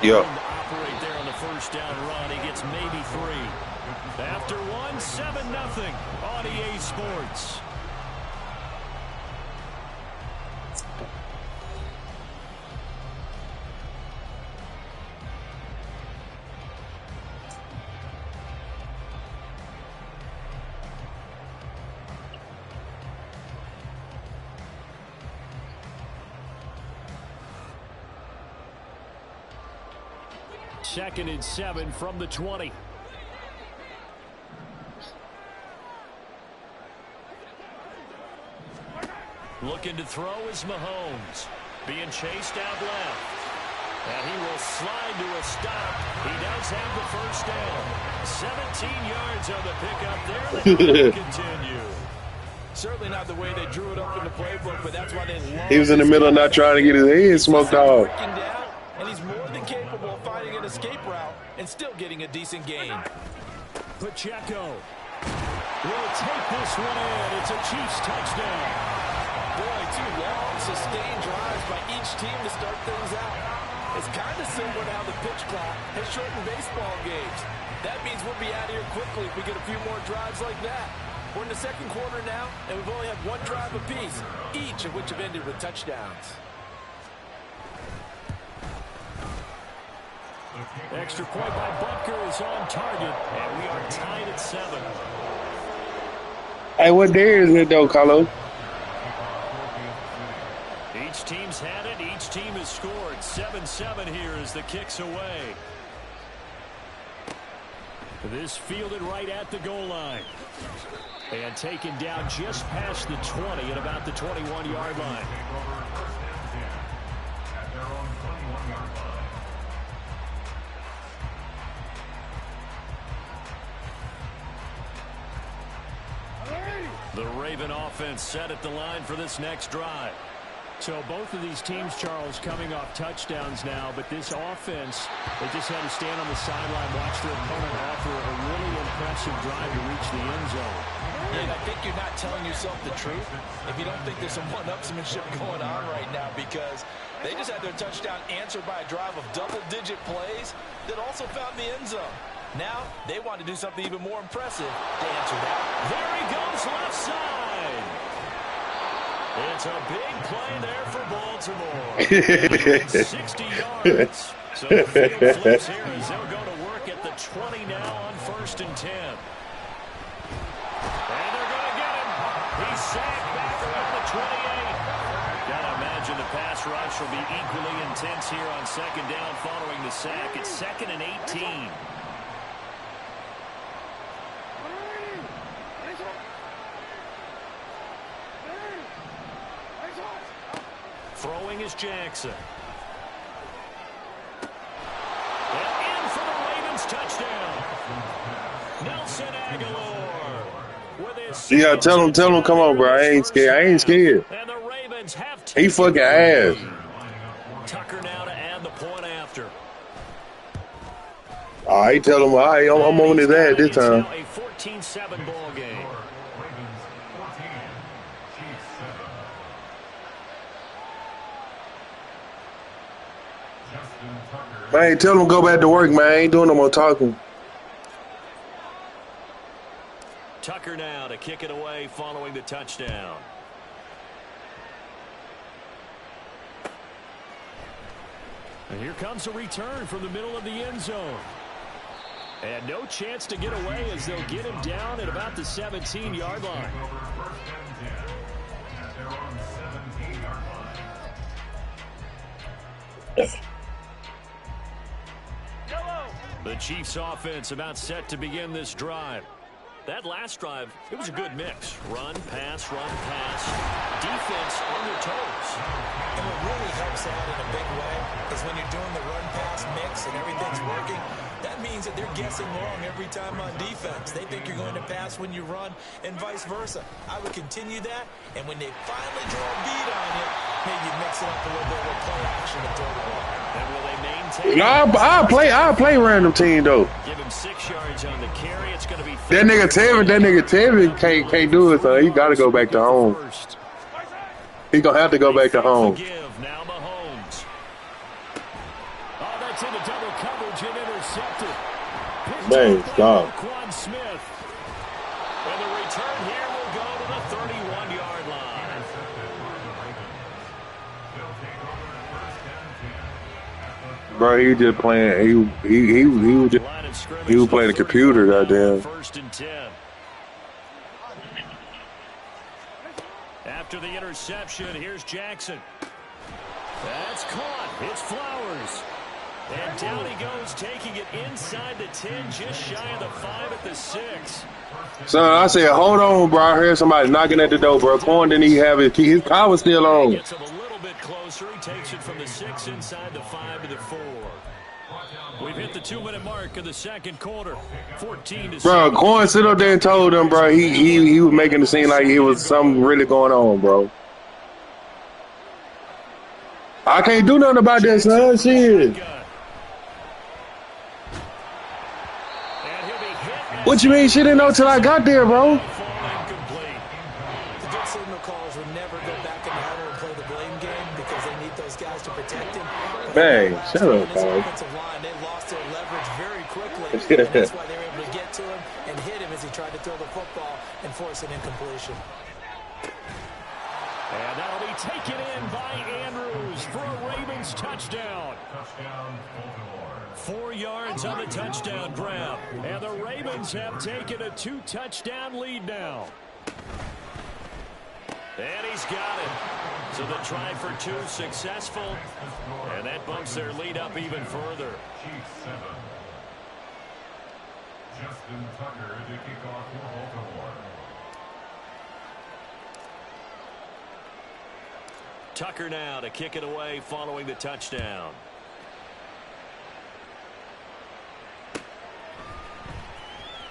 Yep. Operate there on the first down run. He gets maybe 3. After 1, 7-0 on EA Sports. Second and 7 from the 20. Looking to throw is Mahomes. Being chased out left. And he will slide to a stop. He does have the first down. 17 yards on the pickup there. They will continue. Certainly not the way they drew it up in the playbook, but that's why they love. He was in the middle of not trying to get his head smoked off. And he's more than capable of finding an escape route and still getting a decent gain. Pacheco will take this one in. It's a Chiefs touchdown. Boy, 2 long, sustained drives by each team to start things out. It's kind of similar to how the pitch clock has shortened baseball games. That means we'll be out of here quickly if we get a few more drives like that. We're in the second quarter now, and we've only had 1 drive apiece, each of which have ended with touchdowns. Extra point by Butker is on target, and we are tied at 7. Hey, what day is it though, Carlos? Each team's had it. Each team has scored. 7-7 here as the kick's away. This fielded right at the goal line. And taken down just past the 20 at about the 21-yard line. The Raven offense set at the line for this next drive. So both of these teams, Charles, coming off touchdowns now, but this offense, they just had to stand on the sideline, watch their opponent offer a really impressive drive to reach the end zone. And I think you're not telling yourself the truth if you don't think there's some one-upsmanship going on right now, because they just had their touchdown answered by a drive of double-digit plays that also found the end zone. Now they want to do something even more impressive to answer that. There he goes left side. It's a big play there for Baltimore. 60 yards. So the field flips here as they'll go to work at the 20 now on 1st and 10. And they're going to get him. He's sacked back around the 28. Gotta imagine the pass rush will be equally intense here on 2nd down following the sack. It's 2nd and 18. Throwing is Jackson. And in for the Ravens touchdown. Nelson Aguilar. Yeah, tell him, come on, bro. I ain't scared. And the Ravens have he fucking ass. Tucker now to add the point after. All right, tell him, all right, I'm on his ass this time. A 14-7 ball game. Man, tell him go back to work, man. I ain't doing no more talking. Tucker now to kick it away following the touchdown. And here comes a return from the middle of the end zone. And no chance to get away as they'll get him down at about the 17-yard line. The Chiefs offense about set to begin this drive. That last drive, it was a good mix. Run, pass, defense on their toes. And what really helps out in a big way is when you're doing the run-pass mix and everything's working, that means that they're guessing wrong every time on defense. They think you're going to pass when you run and vice versa. I would continue that, and when they finally draw a beat on you, maybe mix it up a little bit with play action and throw the ball. And will they maintain? I'll play random team, though. Give him 6 yards on the carry. It's going to be that nigga Tevin can't do it, so he got to go back to home. He gonna have to go back to home. Now Mahomes. Oh, that's into double coverage and intercepted. Man, stop. Quan Smith. And the return here will go to the 31-yard line. Bro, he just playing. He was playing the computer. Goddamn. 1st and 10. After the interception, here's Jackson. That's caught. It's Flowers. And down he goes, taking it inside the 10, just shy of the 5 at the 6. Son, I said, hold on, bro. I heard somebody knocking at the door, bro. Corn didn't even have his key. His car was still on. He gets him a little bit closer. He takes it from the 6 inside the 5 to the 4. We've hit the 2-minute mark of the second quarter. 14-7. Bro, Corn sit up there and told him, bro, he was making it seem like it was something really going on, bro. I can't do nothing about that, son. Shit. What you mean she didn't know till I got there, bro? The good signal callers would never go back in the huddle and play the blame game because they need those guys to protect him. Man, shut up, bro. They lost their leverage very quickly, and that's why they were able to get to him and hit him as he tried to throw the football and force an incompletion. And that'll be taken in by Andrews for a Ravens touchdown. 4 yards on the touchdown grab. And the Ravens have taken a 2-touchdown lead now. And he's got it. So the try for 2 successful. And that bumps their lead up even further. Justin Tucker to kick off for Baltimore. Tucker now to kick it away following the touchdown.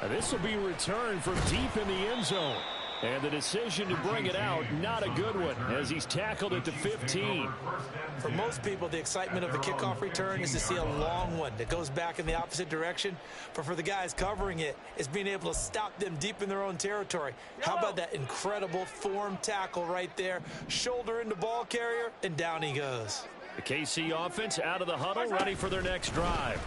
This will be returned from deep in the end zone. And the decision to bring it out, not a good one, as he's tackled at the 15. For most people, the excitement of the kickoff return is to see a long one that goes back in the opposite direction. But for the guys covering it, it's being able to stop them deep in their own territory. How about that incredible form tackle right there? Shoulder into ball carrier, and down he goes. The KC offense out of the huddle, ready for their next drive.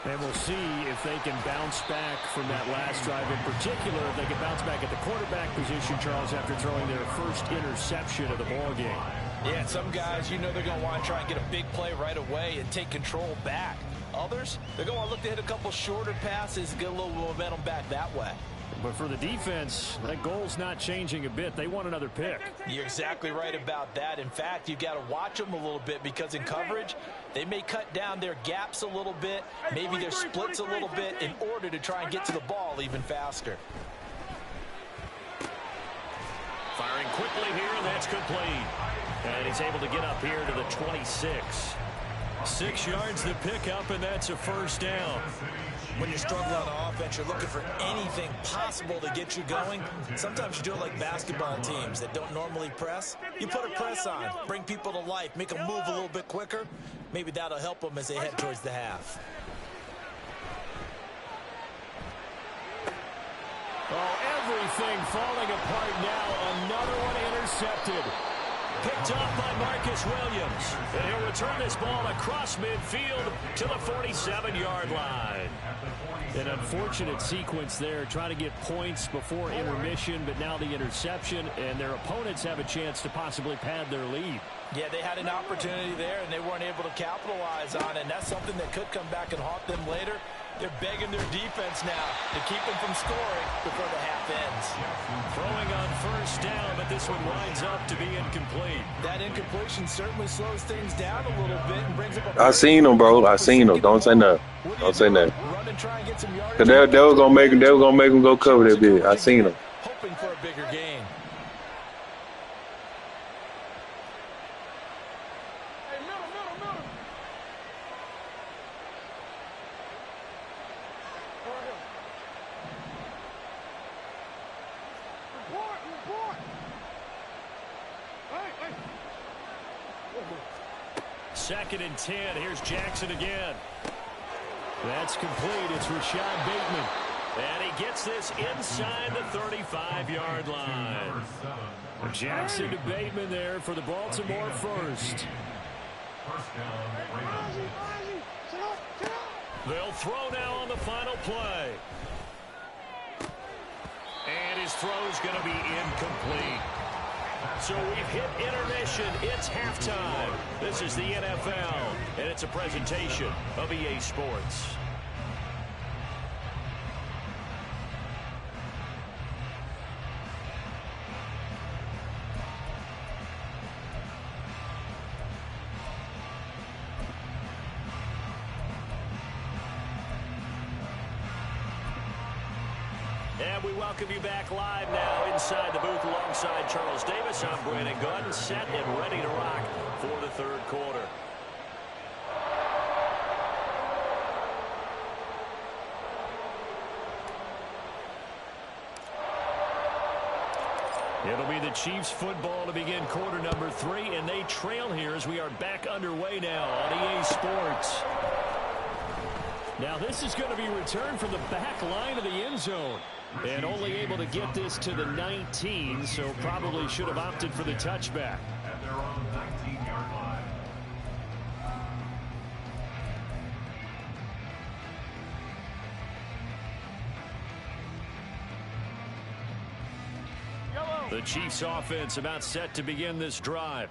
And we'll see if they can bounce back from that last drive in particular, if they can bounce back at the quarterback position, Charles, after throwing their first interception of the ball game. Yeah, some guys, you know they're going to want to try and get a big play right away and take control back. Others, they're going to want to look to hit a couple shorter passes and get a little momentum back that way. But for the defense, that goal's not changing a bit. They want another pick. You're exactly right about that. In fact, you've got to watch them a little bit because in coverage, they may cut down their gaps a little bit, maybe their splits a little bit in order to try and get to the ball even faster. Firing quickly here, and that's complete. And he's able to get up here to the 26. 6 yards to pick up, and that's a first down. When you're struggling on offense, you're looking for anything possible to get you going. Sometimes you do it like basketball teams that don't normally press. You put a press on, bring people to life, make them move a little bit quicker. Maybe that'll help them as they head towards the half. Oh, everything falling apart now. Another one intercepted. Picked off by Marcus Williams. And he'll return this ball across midfield to the 47-yard line. An unfortunate sequence there, trying to get points before intermission, but now the interception, and their opponents have a chance to possibly pad their lead. Yeah, they had an opportunity there, and they weren't able to capitalize on it, and that's something that could come back and haunt them later. They're begging their defense now to keep them from scoring before the half ends. Throwing on first down, but this one winds up to be incomplete. That incompletion certainly slows things down a little bit and brings up a... I seen him, bro. I seen him. Don't say nothing. Don't say nothing. Run and try and get some yardage. Cause they were gonna make him go cover that bit. I seen him. Hoping for a bigger gain. Second and 10. Here's Jackson again. That's complete. It's Rashad Bateman. And he gets this inside the 35-yard line. Jackson to Bateman there for the Baltimore first. They'll throw now on the final play. And his throw's going to be incomplete. So we've hit intermission. It's halftime. This is the NFL, and it's a presentation of EA Sports. And we welcome you back live now inside the booth alongside Charles Davis. I'm Brandon Gunn, set and ready to rock for the third quarter. It'll be the Chiefs football to begin quarter number 3, and they trail here as we are back underway now on EA Sports. Now this is going to be returned from the back line of the end zone. And only able to get this to the 19, so probably should have opted for the touchback. At their own 19-yard line. The Chiefs offense about set to begin this drive.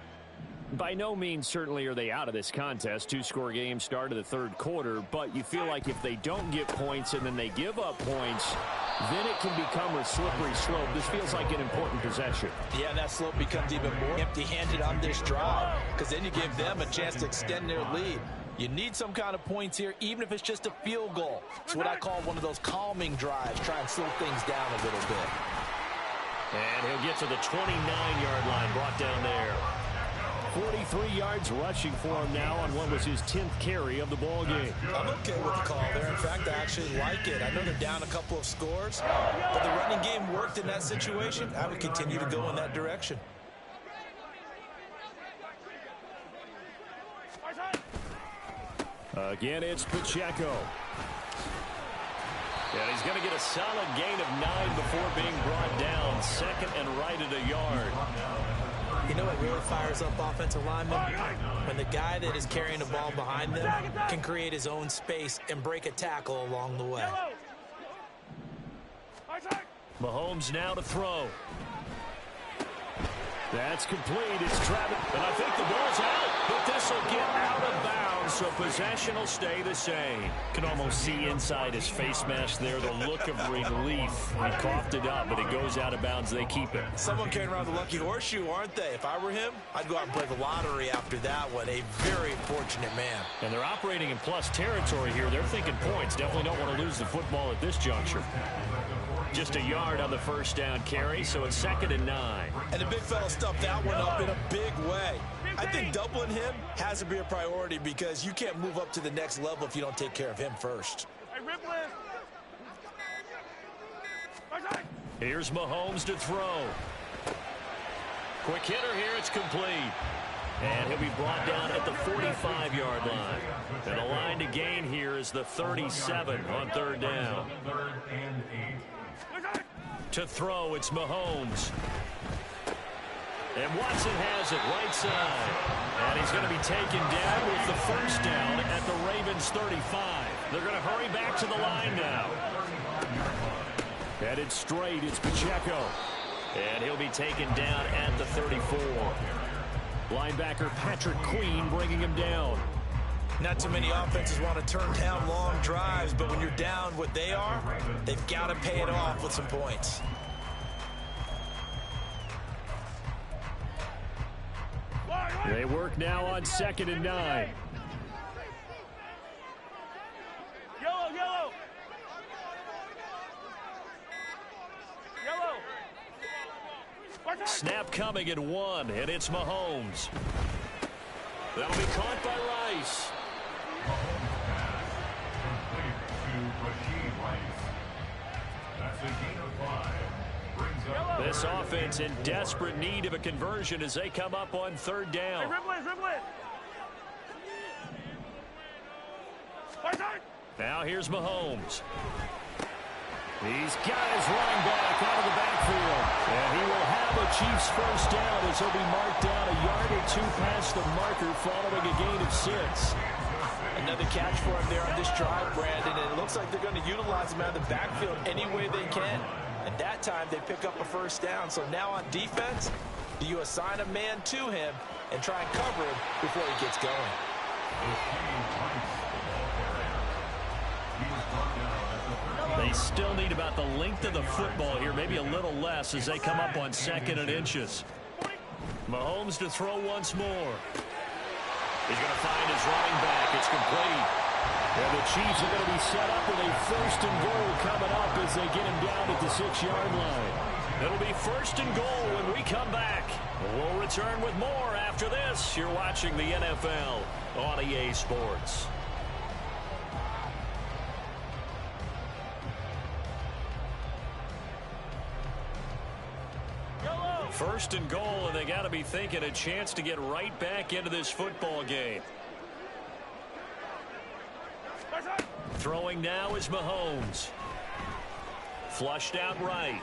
By no means certainly are they out of this contest. Two-score game start of the third quarter, but you feel like if they don't get points and then they give up points, then it can become a slippery slope. This feels like an important possession. Yeah, and that slope becomes even more empty-handed on this drive because then you give them a chance to extend their lead. You need some kind of points here, even if it's just a field goal. It's what I call one of those calming drives, try and slow things down a little bit. And he'll get to the 29-yard line, brought down there. 43 yards rushing for him now on what was his 10th carry of the ball game. I'm okay with the call there. In fact, I actually like it. I know they're down a couple of scores, but the running game worked in that situation. I would continue to go in that direction. Again, it's Pacheco. And he's going to get a solid gain of 9 before being brought down. Second and right at a yard. You know what really fires up offensive linemen? When the guy that is carrying the ball behind them can create his own space and break a tackle along the way. Mahomes now to throw. That's complete. It's Travis. And I think the ball's out, but this will get out of bounds, so possession will stay the same. Can almost see inside his face mask there the look of relief. He coughed it up, but it goes out of bounds. They keep it. Someone carrying around the lucky horseshoe, aren't they? If I were him, I'd go out and play the lottery after that one. A very fortunate man. And they're operating in plus territory here. They're thinking points. Definitely don't want to lose the football at this juncture. Just a yard on the first down carry, so it's 2nd and 9. And the big fella stuffed that one up in a big way. I think doubling him has to be a priority because you can't move up to the next level if you don't take care of him first. Here's Mahomes to throw. Quick hitter here, it's complete. And he'll be brought down at the 45-yard line. And the line to gain here is the 37 on third down. To throw, it's Mahomes. And Watson has it right side. And he's going to be taken down with the first down at the Ravens 35. They're going to hurry back to the line now. Headed straight, it's Pacheco. And he'll be taken down at the 34. Linebacker Patrick Queen bringing him down. Not too many offenses want to turn down long drives, but when you're down what they are, they've got to pay it off with some points. They work now on 2nd and 9. Yellow, yellow. Yellow. Snap coming at 1, and it's Mahomes. That'll be caught by Rice. That's a gain of 5. Brings up This offense in desperate need of a conversion as they come up on third down. Dribble it. Now here's Mahomes. He's got his running back out of the backfield. And he will have a Chiefs first down as he'll be marked down a yard or two past the marker following a gain of 6. Another catch for him there on this drive, Brandon, and it looks like they're going to utilize him out of the backfield any way they can. And that time they pick up a first down. So now on defense, do you assign a man to him and try and cover him before he gets going? They still need about the length of the football here, maybe a little less as they come up on 2nd and inches. Mahomes to throw once more. He's going to find his running back. It's complete. And the Chiefs are going to be set up with a 1st and goal coming up as they get him down at the 6-yard line. It'll be 1st and goal when we come back. We'll return with more after this. You're watching the NFL on EA Sports. First and goal, and they got to be thinking a chance to get right back into this football game. Throwing now is Mahomes. Flushed out right.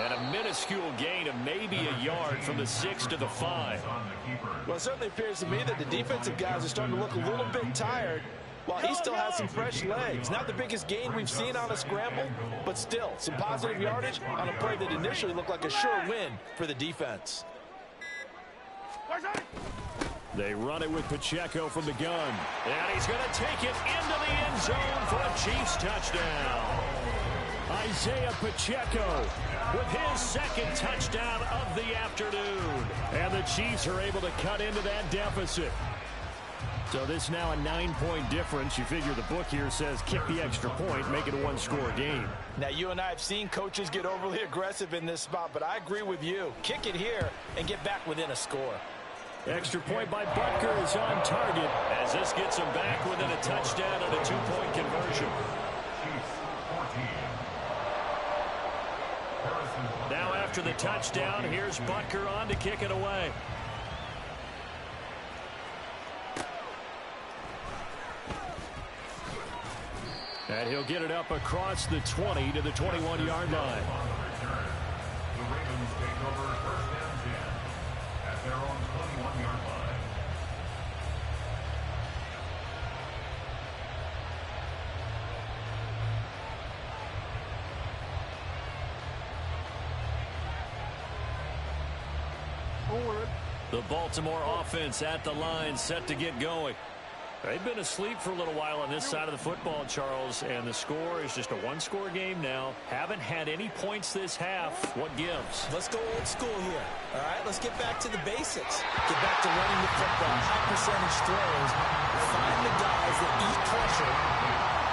And a minuscule gain of maybe a yard from the 6 to the 5. Well, it certainly appears to me that the defensive guys are starting to look a little bit tired, while he still has some fresh legs. Not the biggest gain we've seen on a scramble, but still some positive yardage on a play that initially looked like a sure win for the defense. They run it with Pacheco from the gun. And he's going to take it into the end zone for a Chiefs touchdown. Isaiah Pacheco with his 2nd touchdown of the afternoon. And the Chiefs are able to cut into that deficit. So this now a 9-point difference. You figure the book here says kick the extra point, make it a 1-score game. Now, you and I have seen coaches get overly aggressive in this spot, but I agree with you. Kick it here and get back within a score. Extra point by Butker is on target as this gets him back within a touchdown and a 2-point conversion. Now after the touchdown, here's Butker on to kick it away. And he'll get it up across the 20 to the 21-yard line. The Ravens take over 1st and 10 at their own 21-yard line. The Baltimore offense at the line, set to get going. They've been asleep for a little while on this side of the football, Charles, and the score is just a 1-score game now. Haven't had any points this half. What gives? Let's go old school here. All right, let's get back to the basics. Get back to running the football, high percentage throws. Find the guys that eat pressure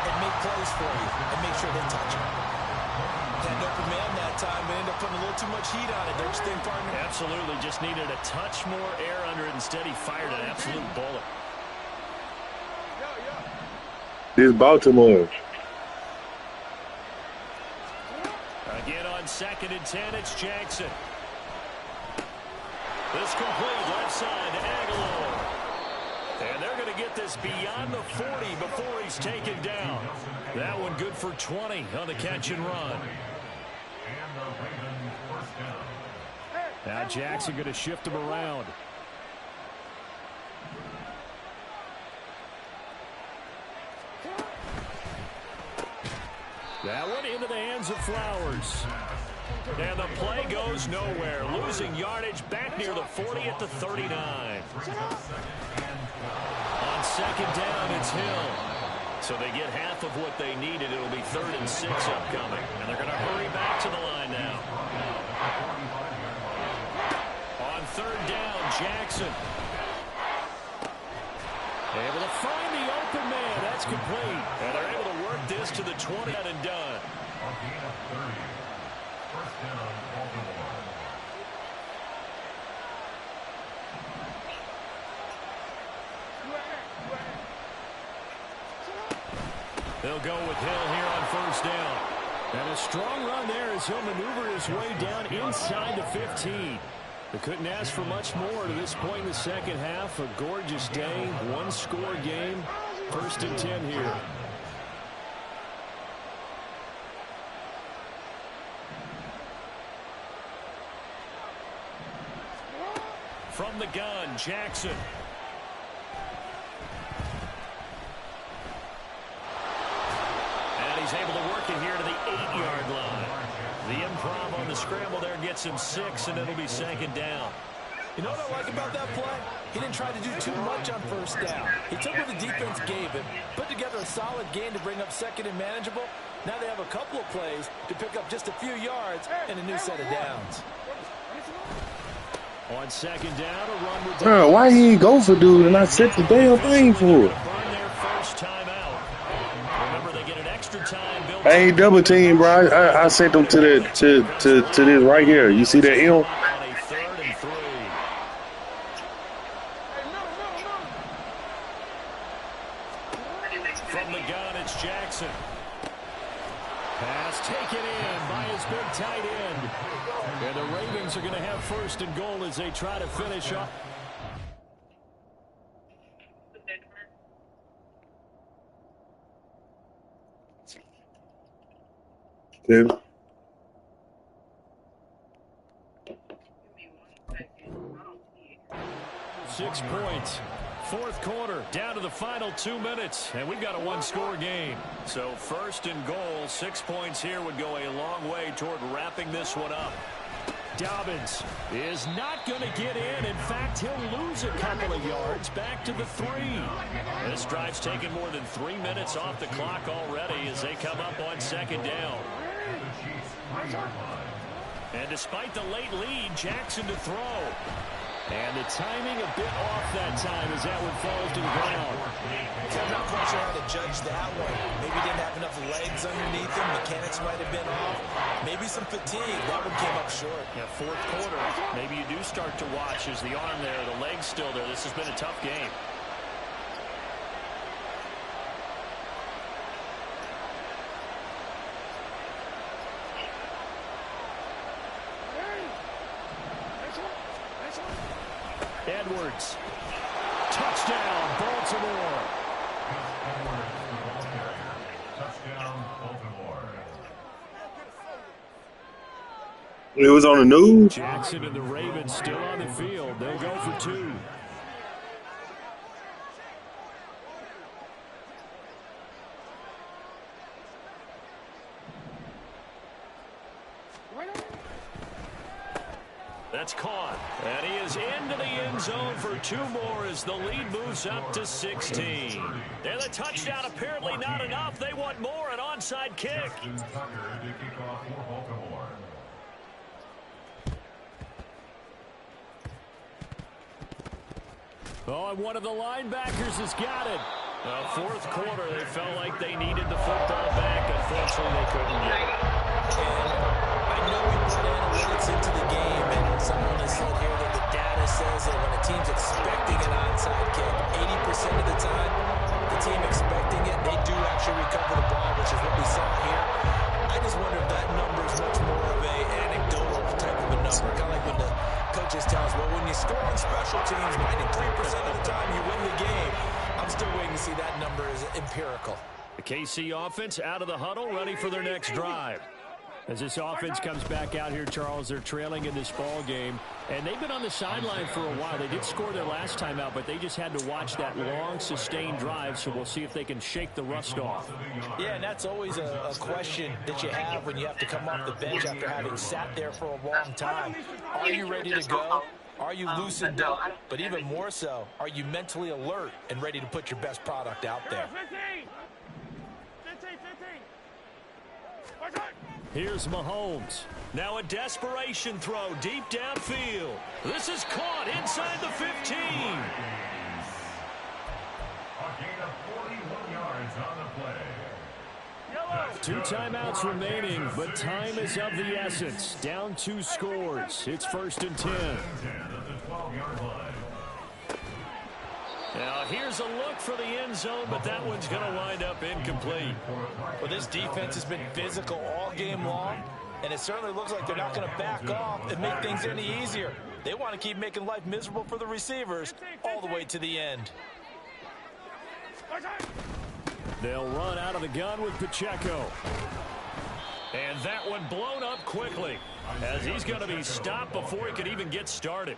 and make plays for you and make sure they touch it. Had open man that time, but ended up putting a little too much heat on it. Don't you think, partner? Absolutely. Just needed a touch more air under it. Instead, he fired an absolute bullet. This Baltimore. Again on 2nd and 10, it's Jackson. This complete left side to Aguilar. And they're going to get this beyond the 40 before he's taken down. That one good for 20 on the catch and run. Now Jackson going to shift him around. That one into the hands of Flowers. And the play goes nowhere. Losing yardage back near the 40 at the 39. On 2nd down, it's Hill. So they get half of what they needed. It'll be 3rd and 6 upcoming. And they're going to hurry back to the line now. On 3rd down, Jackson. Able to find the open man. That's complete. And they're able to work this to the 20 and done. They'll go with Hill here on 1st down. And a strong run there as he'll maneuver his way down inside the 15. They couldn't ask for much more to this point in the second half. A gorgeous day, 1-score game. 1st and 10 here. From the gun, Jackson. he's able to work it here to the 8-yard line. The improv on the scramble there gets him 6, and it'll be second down. You know what I like about that play? He didn't try to do too much on first down. He took what the defense gave him, put together a solid gain to bring up second and manageable. Now they have a couple of plays to pick up just a few yards and a new set of downs. On second down, a run with Bro, why he ain't go for dude and I set the damn thing for it? burn their first time out. Remember, they get an extra time built. I ain't double team, bro. I sent them to that to this right here. You see that M? On a 3rd and 3. From the gun, it's Jackson. Pass taken in by his big tight end. And the Ravens are going to have 1st and goal as they try to finish up. Yeah. Six points. 4th quarter, down to the final 2 minutes, and we've got a one-score game. So 1st and goal, 6 points here would go a long way toward wrapping this one up. Dobbins is not going to get in. In fact, he'll lose a couple of yards back to the 3. This drive's taken more than 3 minutes off the clock already as they come up on second down. And despite the late lead, Jackson to throw. And the timing a bit off that time as that one falls to the ground. I'm not quite sure how to judge that one. Maybe he didn't have enough legs underneath him. Mechanics might have been off. Maybe some fatigue. That one came up short. Yeah, 4th quarter. Maybe you do start to watch as the arm there, the leg's still there. This has been a tough game. Edwards. Touchdown, Baltimore. Touchdown, Baltimore. It was on the news. Jackson and the Ravens still on the field. They'll go for 2. That's caught. And he is into the end zone for 2 more as the lead moves up to 16. And the touchdown apparently not enough. They want more, an onside kick. Tucker to kick off for Baltimore. Oh, and one of the linebackers has got it. 4th quarter, they felt like they needed the football back. Unfortunately, they couldn't get it. And I know we put analytics into the game, and someone has said here that the data says that when a team's expecting an onside kick, 80% of the time, the team expecting it, they do actually recover the ball, which is what we saw here. I just wonder if that number is much more of an anecdotal type of a number, kind of like when the coaches tell us, well, when you score on special teams, 93% of the time you win the game. I'm still waiting to see that number is empirical. The KC offense out of the huddle, ready for their next drive. As this offense comes back out here, Charles, they're trailing in this ball game, and they've been on the sideline for a while. They did score their last time out, but they just had to watch that long, sustained drive, so we'll see if they can shake the rust off. Yeah, and that's always a question that you have when you have to come off the bench after having sat there for a long time. Are you ready to go? Are you loosened up? But even more so, are you mentally alert and ready to put your best product out there? 15. Here's Mahomes. Now a desperation throw deep downfield. This is caught inside the 15. A gain of 41 yards on the play. 2 timeouts remaining, but time is of the essence. Down 2 scores. It's 1st and 10. 10 at the 12-yard line. Now here's a look for the end zone, but that one's going to wind up incomplete. Well, this defense has been physical all game long, and it certainly looks like they're not going to back off and make things any easier. They want to keep making life miserable for the receivers all the way to the end. They'll run out of the gun with Pacheco. And that one blown up quickly as he's going to be stopped before he could even get started.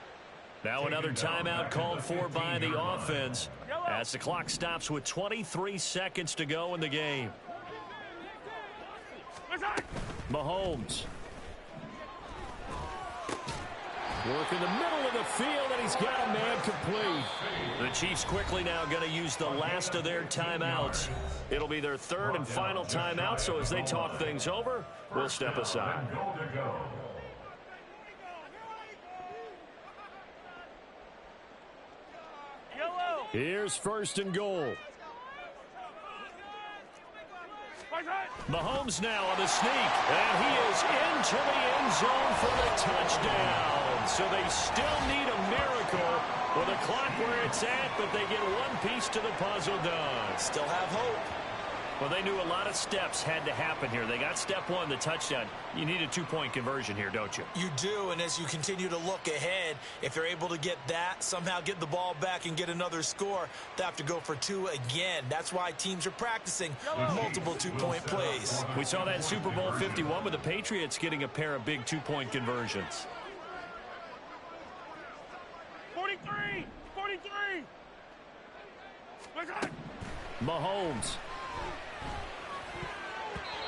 Now another timeout called for by the offense as the clock stops with 23 seconds to go in the game. Mahomes. Work in the middle of the field, and he's got a man complete. The Chiefs quickly now going to use the last of their timeouts. It'll be their third and final timeout, so as they talk things over, we'll step aside. Here's first and goal. Mahomes now on the sneak, and he is into the end zone for the touchdown. So they still need a miracle with a clock where it's at, but they get one piece to the puzzle done. Still have hope. Well, they knew a lot of steps had to happen here. They got step one, the touchdown. You need a two-point conversion here, don't you? You do, and as you continue to look ahead, if they're able to get that, somehow get the ball back and get another score, they have to go for two again. That's why teams are practicing multiple two-point plays. We saw that in Super Bowl 51 with the Patriots getting a pair of big two-point conversions. 43! 43! Mahomes.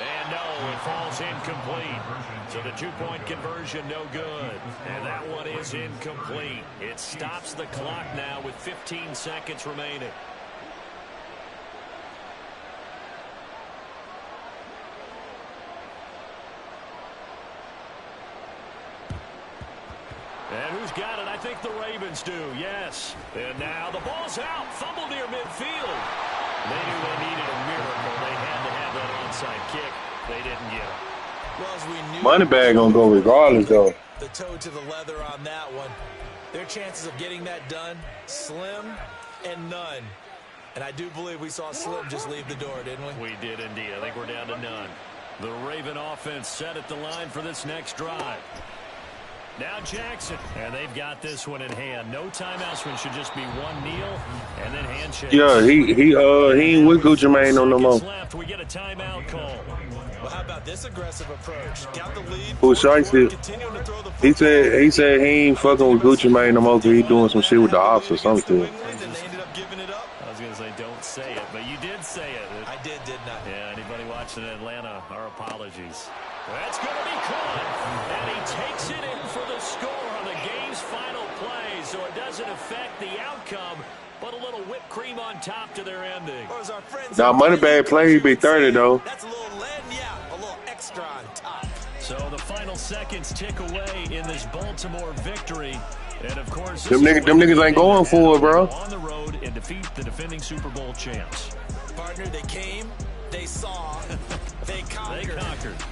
And no, it falls incomplete. So the two-point conversion, no good. And that one is incomplete. It stops the clock now with 15 seconds remaining. And who's got it? I think the Ravens do, yes. And now the ball's out. Fumble near midfield. They knew they needed a miracle. They had to have that onside kick. They didn't get it. Well, as we knew, Moneybag gonna go regardless, though. the toe to the leather on that one. Their chances of getting that done, slim and none. And I do believe we saw Slim just leave the door, didn't we? We did indeed. I think we're down to none. The Raven offense set at the line for this next drive. Now Jackson, and they've got this one in hand. No timeouts. One should just be one kneel and then handshake. Yeah, he ain't with Gucci Mane no more. Left, we get a timeout call. Well, how about this aggressive approach? Got the lead. Who shiesty? He said he ain't fucking with Gucci Mane no more because he doing some shit with the ops or something. I was gonna say don't say it, but you did say it. I didn't I? Yeah, anybody watching Atlanta, our apologies. That's going to be caught, and he takes it in for the score on the game's final play, so it doesn't affect the outcome, but a little whipped cream on top to their ending. Now, Moneybag play, he be 30, though. That's a little lead, yeah, a little extra on top. So the final seconds tick away in this Baltimore victory, and of course, them niggas ain't going for it, bro. On the road and defeat the defending Super Bowl champs. Partner, they came, they saw, they conquered.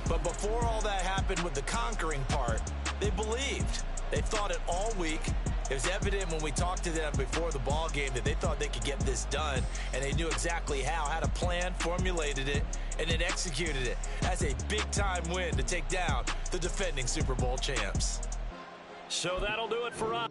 But before all that happened with the conquering part, they believed. They thought it all week. It was evident when we talked to them before the ball game that they thought they could get this done, and they knew exactly how, had a plan, formulated it, and then executed it. That's a big-time win to take down the defending Super Bowl champs. So that'll do it for us.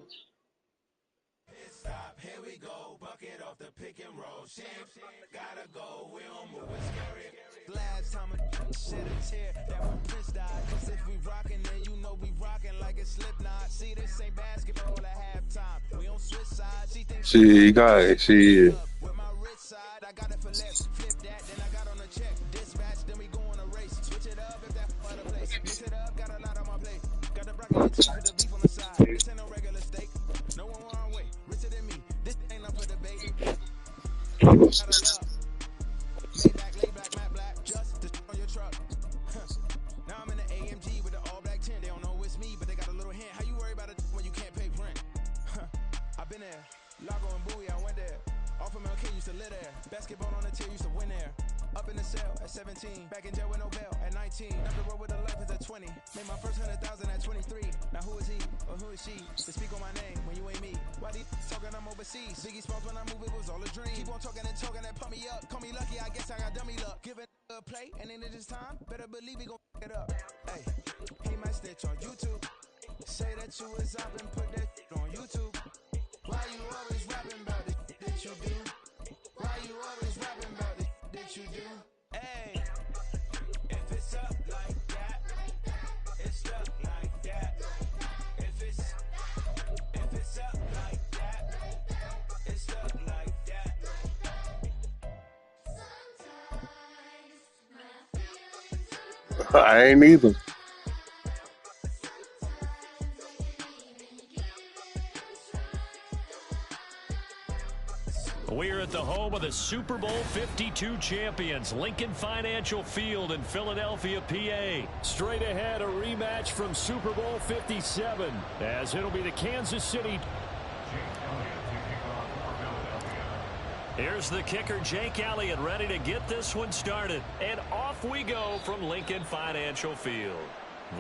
Here we go, bucket off the pick and roll. Champs, gotta go, we don't move, it's scary. Last time a shed a tear, that when Prince died. Cause if we rockin', then you know we rockin' like a Slipknot. See, this ain't basketball at halftime. We don't switch sides. She got it, she with my rich side, I got it for left. Flip that, then I got on a check. Dispatch, then we go on a race. Switch it up if that other place. Mix it up, got a lot on my plate. Got the broccoli with the beef on the side. This ain't no regular steak. No one wrong way. Richer than me. This ain't up for debate. Lay back, matte black, just on your truck. Now I'm in the AMG with the all black tint. They don't know it's me, but they got a little hint. How you worry about it when you can't pay rent? I've been there. Lago and Bowie, I went there. Off of King used to live there. Basketball on the tier, used to win there. Up in the cell at 17. Back in jail with no bail at 19. Up the road with a life is at 20. Made my first 100,000 at 23. Now who is he or who is she to speak on my name when you ain't me? Why these talking I'm overseas? Biggie Smalls when I move it was all a dream. Keep on talking and pump me up. Call me lucky, I guess I got dummy luck. Give it a play and then it is time. Better believe we gon' it up. Hey, he might snitch on YouTube. Say that you was up and put that on YouTube. Why you always rapping about it that you do? Why you always rapping about it that you do? Hey, if it's up like that, it's stuck like that. If it's up like that, it's stuck like that. Sometimes my feelings are I ain't either. We're at the home of the Super Bowl 52 champions, Lincoln Financial Field in Philadelphia, PA. Straight ahead, a rematch from Super Bowl 57, as it'll be the Kansas City. Here's the kicker, Jake Elliott, ready to get this one started. And off we go from Lincoln Financial Field.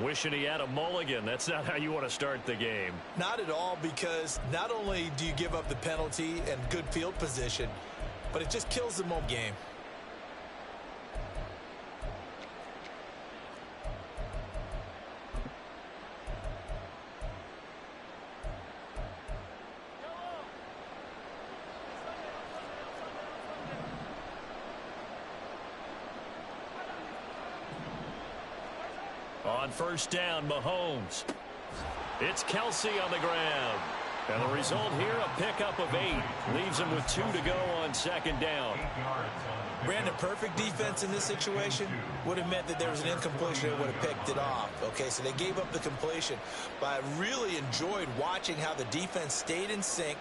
Wishing he had a mulligan. That's not how you want to start the game. Not at all, because not only do you give up the penalty and good field position, but it just kills the moment game. On first down, Mahomes. It's Kelsey on the ground. And the result here, a pickup of 8. Leaves him with 2 to go on second down. Brandon, perfect defense in this situation would have meant that there was an incompletion and would have picked it off. Okay, so they gave up the completion. But I really enjoyed watching how the defense stayed in sync,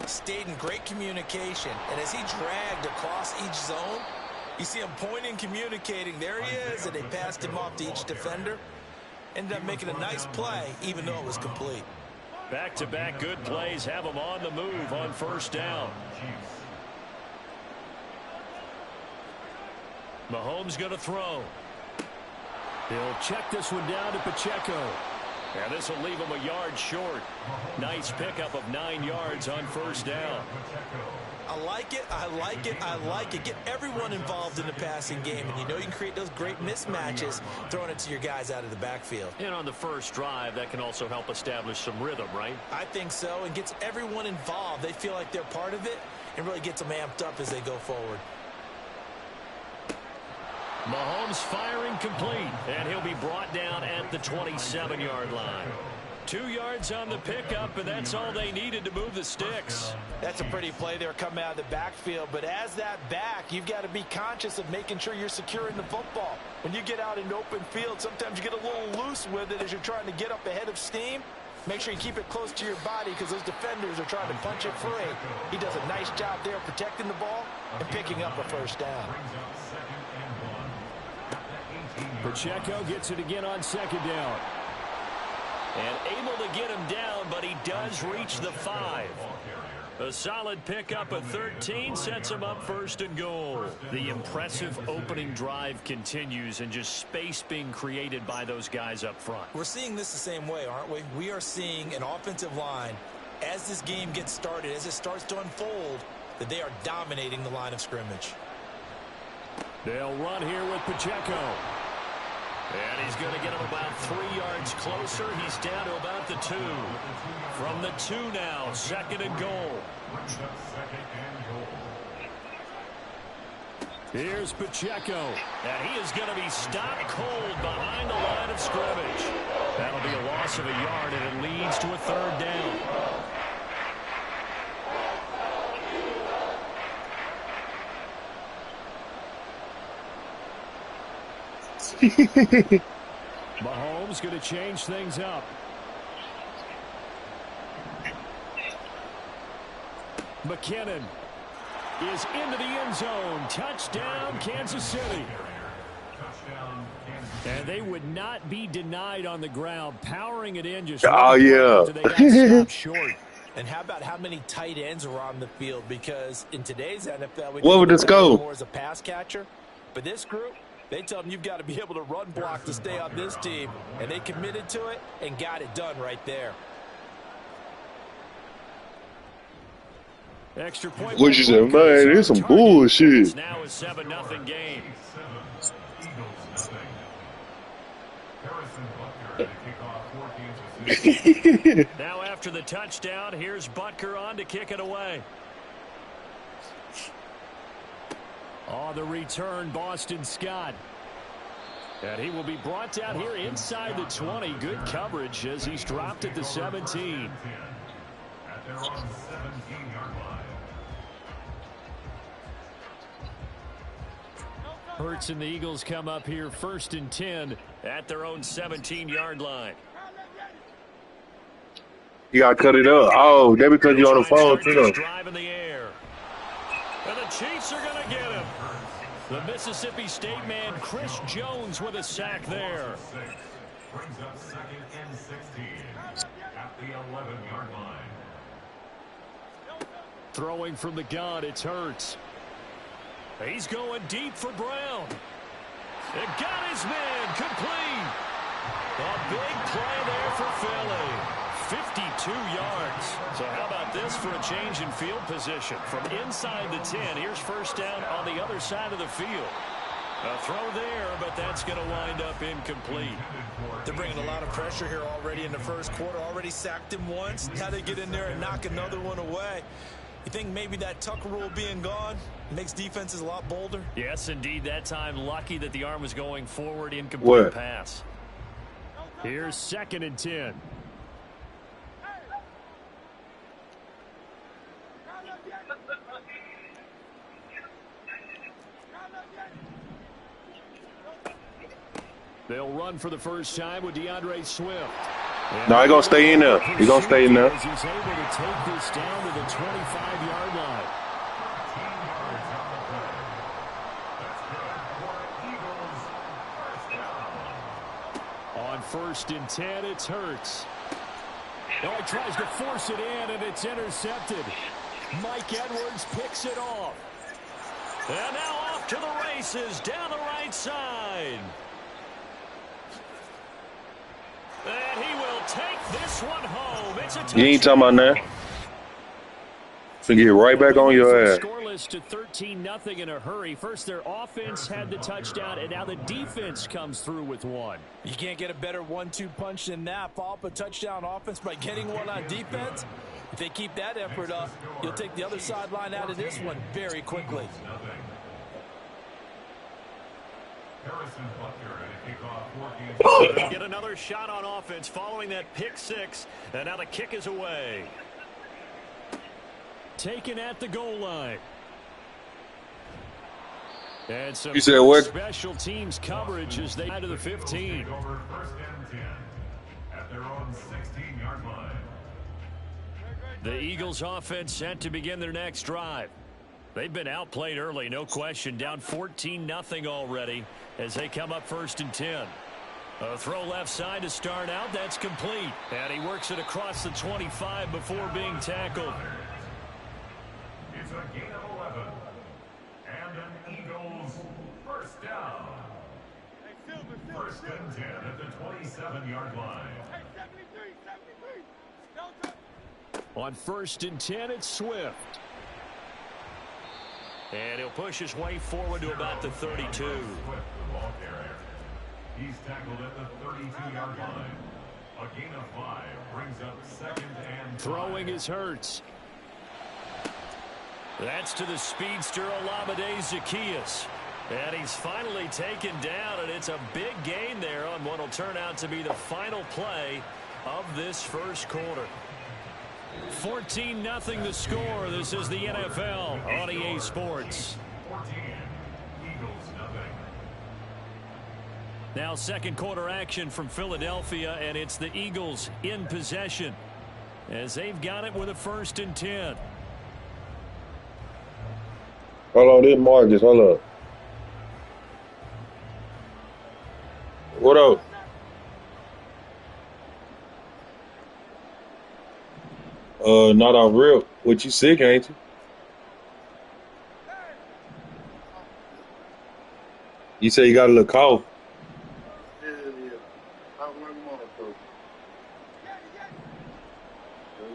stayed in great communication. And as he dragged across each zone, you see him pointing, communicating. There he is, and they passed him off to each defender. Ended up making a nice play, even though it was complete. Back-to-back good plays have him on the move on first down. Mahomes going to throw. He'll check this one down to Pacheco. And this will leave him a yard short. Nice pickup of 9 yards on first down. I like it, I like it, I like it. Get everyone involved in the passing game, and you know you can create those great mismatches throwing it to your guys out of the backfield. And on the first drive, that can also help establish some rhythm, right? I think so, and gets everyone involved. They feel like they're part of it, and really gets them amped up as they go forward. Mahomes firing complete, and he'll be brought down at the 27-yard line. 2 yards on the pickup, and that's all they needed to move the sticks. That's a pretty play there coming out of the backfield, but as that back, you've got to be conscious of making sure you're securing the football. When you get out in open field, sometimes you get a little loose with it as you're trying to get up ahead of steam. Make sure you keep it close to your body because those defenders are trying to punch it free. He does a nice job there protecting the ball and picking up a first down. Pacheco gets it again on second down. And able to get him down, but he does reach the 5. A solid pickup of 13 sets him up first and goal. The impressive opening drive continues, and just space being created by those guys up front. We're seeing this the same way, aren't we? We are seeing an offensive line, as this game gets started, as it starts to unfold, that they are dominating the line of scrimmage. They'll run here with Pacheco. And he's going to get him about 3 yards closer. He's down to about the 2. From the 2 now, second and goal. Here's Pacheco. And he is going to be stopped cold behind the line of scrimmage. That'll be a loss of a yard, and it leads to a third down. Mahomes going to change things up. McKinnon is into the end zone. Touchdown, Kansas City. And they would not be denied on the ground, powering it in just after they got stopped short. And how about how many tight ends are on the field? Because in today's NFL, we Where would this go? more as a pass catcher. But this group, they tell them you've got to be able to run block to stay on this team. And they committed to it and got it done right there. Extra point. What you said, man? It's some bullshit. It's now a 7-0 game. Now after the touchdown, here's Butker on to kick it away. On the return, Boston Scott. And he will be brought down here inside the 20. Good coverage as he's dropped at the 17. At their own 17-yard line. Hurts and the Eagles come up here 1st and 10 at their own 17-yard line. You gotta cut it up. Oh, that because you're on the phone too. Drive in the air. And the Chiefs are going to get him. The Mississippi State man, Chris Jones, with a sack there. Brings up 2nd and 16 at the 11-yard line. Throwing from the gun, it's Hurts. He's going deep for Brown. It got his man complete. A big play there for Philly. 52 yards. So how about this for a change in field position? From inside the 10, here's 1st down on the other side of the field. A throw there, but that's going to wind up incomplete. They're bringing a lot of pressure here already in the 1st quarter. Already sacked him once. Had to get in there and knock another one away. You think maybe that Tucker rule being gone makes defenses a lot bolder? Yes, indeed. That time, lucky that the arm was going forward. Incomplete pass. Here's 2nd and 10. They'll run for the first time with DeAndre Swift. No, he's going to stay in there. He's going to stay in there. He's able to take this down to the 25-yard line. On 1st and 10, it's Hurts. Oh, he tries to force it in, and it's intercepted. Mike Edwards picks it off. And now off to the races down the right side. And he will take this one home. It's a touchdown. You ain't talking about that. So get right back on your ass. Scoreless to 13-0 in a hurry. First, their offense had the touchdown, and now the defense comes through with one. You can't get a better 1-2 punch than that. Follow up a touchdown offense by getting one on defense. If they keep that effort up, you'll take the other sideline out of this one very quickly. Get another shot on offense following that pick 6, and now the kick is away. Taken at the goal line. And some You said what? Special teams coverage as they out to the 15. Over 1st and 10 at their own 16-yard line. The Eagles offense set to begin their next drive. They've been outplayed early, no question. Down 14-0 already as they come up 1st and 10. A throw left side to start out. That's complete. And he works it across the 25 before being tackled. It's a gain of 11. And an Eagles 1st down. 1st and 10 at the 27-yard line. On 1st and 10, it's Swift. And he'll push his way forward to about the 32. Swift, the ball carrier. He's tackled at the 32-yard line. A gain of 5 brings up 2nd and 5. Throwing is Hurts. That's to the speedster Olamide Zaccheaus. And he's finally taken down, and it's a big gain there on what will turn out to be the final play of this 1st quarter. 14-0 the score. This is the NFL on EA Sports. 14. Eagles nothing. Now 2nd quarter action from Philadelphia, and it's the Eagles in possession as they've got it with a 1st and 10. Hold on, this Marcus. Hold up. What up? Not off rip. What, you sick, ain't you? You say you got a little cough. Yeah. I don't want more, so.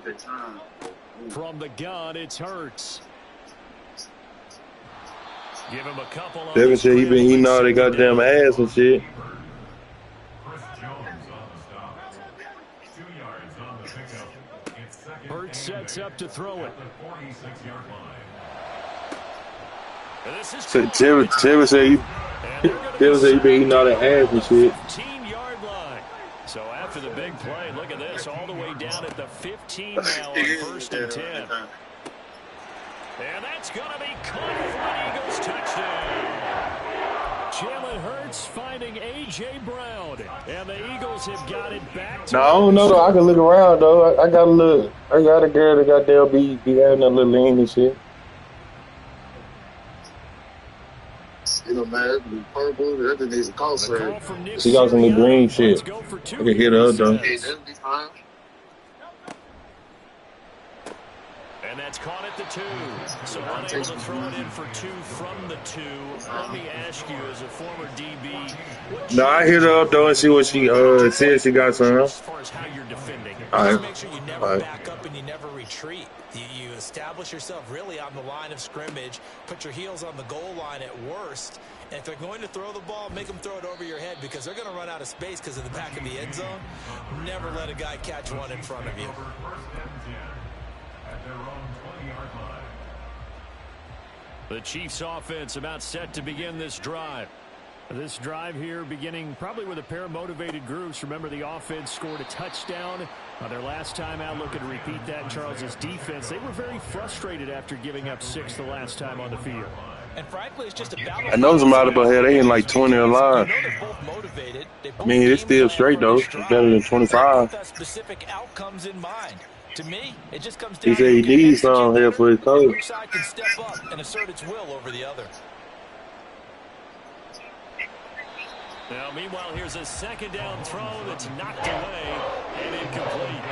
The time. From the gun, it's Hurts. Give him a couple on Devin said he been eating all that goddamn ass and shit. Chris Jones on the stop. 2 yards on the pickup. It's 2nd Hurts sets up to throw it. at the 46-yard line. And this is So Devin said he been eating all that ass and shit. 15-yard line. So after the big play, look at this, all the way down at the 15 now on 1st and 10. And that's going to be caught for an Eagles touchdown. Jalen Hurts finding A.J. Brown. And the Eagles have got it back to No, I don't know though. I can look around though. I got a little. I got a girl that goddamn be having a little lean and shit. You know, man, the purple, that just needs a call the sign. call from Nick She got some little green Sirianni. Let's shit. go for I two can here, hit he her though. Hey, says. that'll be fine. And that's caught at the 2. So unable to throw it in for 2 from the 2. Let me ask you, as a former DB, what No, I hit her up though and see what she said. She got some. as far as how you're defending? All Just right. make sure you All never right. back up and you never retreat. You establish yourself really on the line of scrimmage, put your heels on the goal line at worst, and if they're going to throw the ball, make them throw it over your head because they're going to run out of space because of the back of the end zone. Never let a guy catch one in front of you. At their own 20-yard line. The Chiefs offense about set to begin this drive. This drive here beginning probably with a pair of motivated groups. Remember, the offense scored a touchdown their last time out. Looking to repeat that in Charles's defense. They were very frustrated after giving up 6 the last time on the field. And frankly, it's just a battle. I know somebody up ahead. They in like 20 or line. You know they're both motivated. I mean, it's still straight though. It's better than 25. With specific outcomes in mind. To me, it just comes He down said he to needs some here for his coach. which side can step up and assert its will over the other. Now, meanwhile, here's a second down throw that's knocked away and incomplete.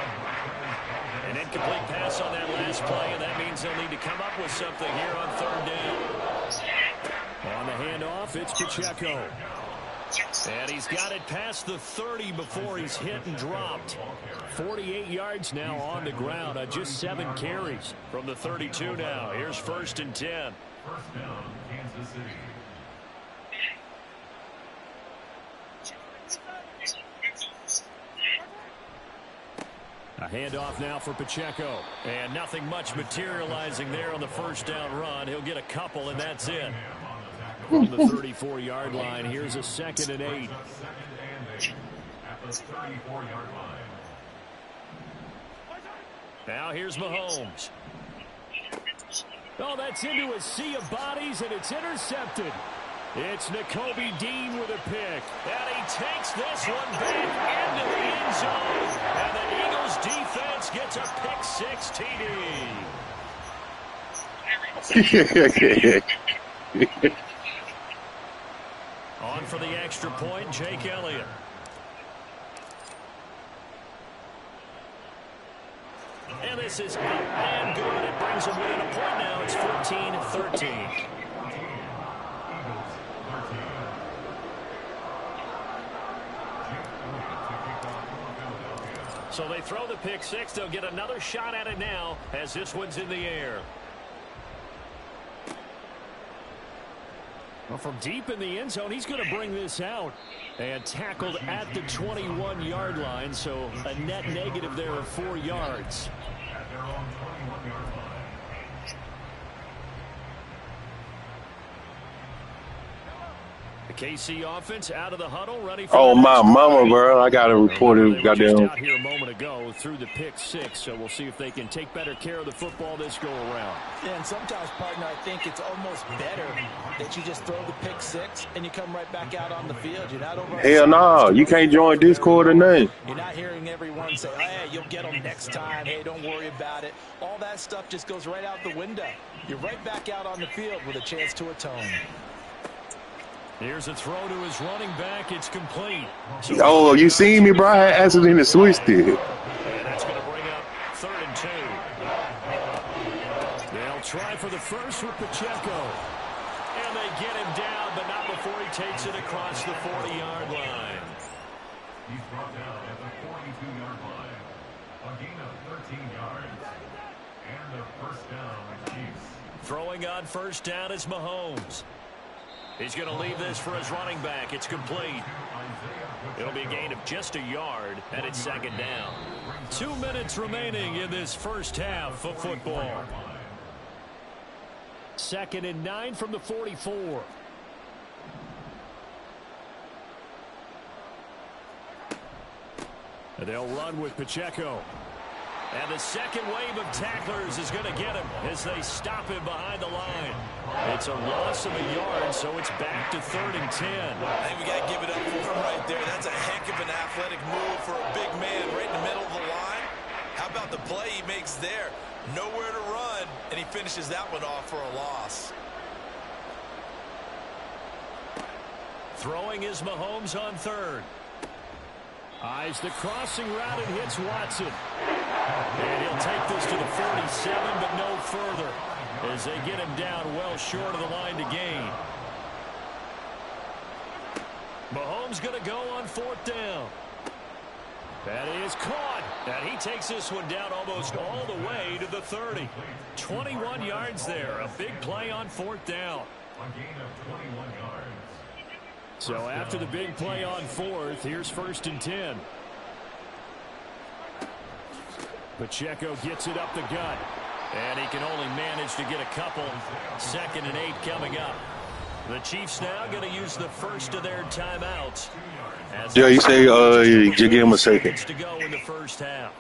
An incomplete pass on that last play, and that means they'll need to come up with something here on 3rd down. On the handoff, it's Pacheco. And he's got it past the 30 before he's hit and dropped. 48 yards now on the ground on just 7 carries from the 32 now. Here's 1st and 10. First down, Kansas City. A handoff now for Pacheco. And nothing much materializing there on the 1st down run. He'll get a couple, and that's it. From the 34-yard line, here's a 2nd and 8. At the 34-yard line. Now here's Mahomes. Oh, that's into a sea of bodies, and it's intercepted. It's Nakobe Dean with a pick. And he takes this one back into the end zone. And the Eagles defense gets a pick 6 TD. On for the extra point, Jake Elliott. And this is up and good. It brings them within a point now. It's 14-13. So they throw the pick 6. They'll get another shot at it now as this one's in the air. Well, from deep in the end zone, he's going to bring this out. And tackled at the 21-yard line, so a net negative there of 4 yards. At their own 21-yard line. The KC offense out of the huddle, ready for Oh the my next mama, play. bro! I got it reported. They were just Goddamn. out here a moment ago through the pick 6, so we'll see if they can take better care of the football this go around. Yeah, and sometimes, partner, I think it's almost better that you just throw the pick 6 and you come right back out on the field. You're not over. Hell no, you can't join Discord or nothing. You're not hearing everyone say, hey, you'll get them next time. Hey, don't worry about it. All that stuff just goes right out the window. You're right back out on the field with a chance to atone. Here's a throw to his running back. It's complete. So Oh, you seen me, bro? I had accidentally switched it. and that's going to bring up 3rd and 2. They'll try for the first with Pacheco. And they get him down, but not before he takes it across the 40-yard line. He's brought down at the 42-yard line. A gain of 13 yards. And a first down, Chiefs. Throwing on 1st down is Mahomes. He's going to leave this for his running back. It's complete. It'll be a gain of just a yard, and it's 2nd down. 2 minutes remaining in this first half of football. 2nd and 9 from the 44. And they'll run with Pacheco. And the second wave of tacklers is going to get him as they stop him behind the line. It's a loss of a yard, so it's back to 3rd and 10. I think we got to give it up for him right there. That's a heck of an athletic move for a big man right in the middle of the line. How about the play he makes there? Nowhere to run, and he finishes that one off for a loss. Throwing is Mahomes on 3rd. Eyes the crossing route and hits Watson. And he'll take this to the 47, but no further, as they get him down well short of the line to gain. Mahomes going to go on 4th down. That is caught. And he takes this one down almost all the way to the 30. 21 yards there. A big play on 4th down. A gain of 21 yards. So after the big play on 4th, here's 1st and 10. Pacheco gets it up the gut. And he can only manage to get a couple. 2nd and 8 coming up. The Chiefs now going to use the first of their timeouts. Yeah, you say you give him a second. To go in the first half.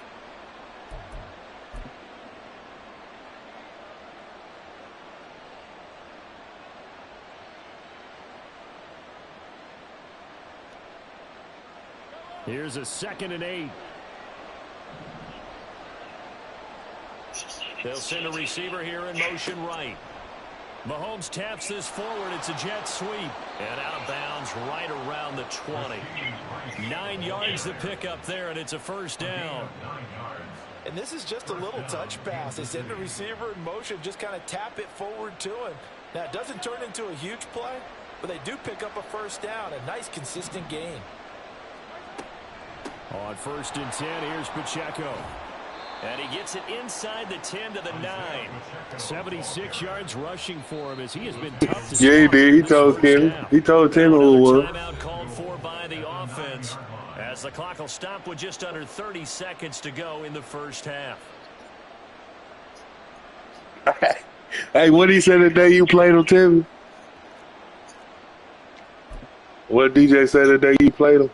Here's a 2nd and 8. They'll send a receiver here in motion right. Mahomes taps this forward. It's a jet sweep. And out of bounds right around the 20. 9 yards to pick up there, and it's a 1st down. And this is just a little touch pass. They send the receiver in motion, just kind of tap it forward to him. Now, it doesn't turn into a huge play, but they do pick up a 1st down. A nice, consistent gain. On 1st and 10, here's Pacheco. And he gets it inside the 10 to the 9. 76 yards rushing for him as he has been tough to Yeah, he did. He told Tim. He told Tim who it was. Timeout called for by the offense as the clock will stop with just under 30 seconds to go in the first half. Hey, what did he say the day you played him, Tim? What did DJ say the day you played him?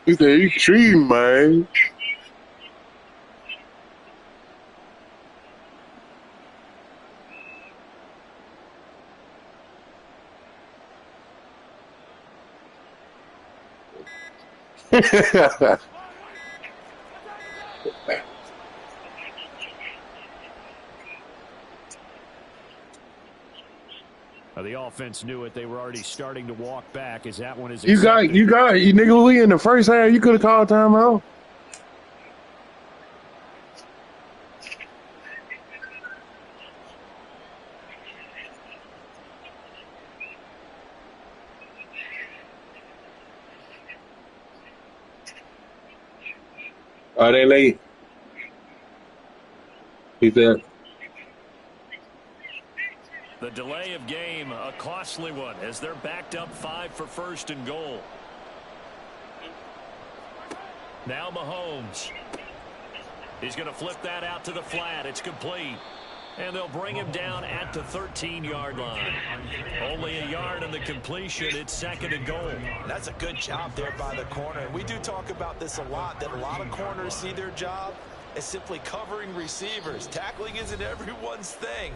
He said, "You treating, man." The offense knew it. They were already starting to walk back as that one is You nigga, we in the first half. You could have called timeout. Are they late? He said. The delay of game, a costly one, as they're backed up 5 for 1st and goal. Now Mahomes. He's going to flip that out to the flat. It's complete. And they'll bring him down at the 13-yard line. Only a yard on the completion. It's 2nd and goal. That's a good job there by the corner. And we do talk about this a lot, that a lot of corners see their job as simply covering receivers. Tackling isn't everyone's thing.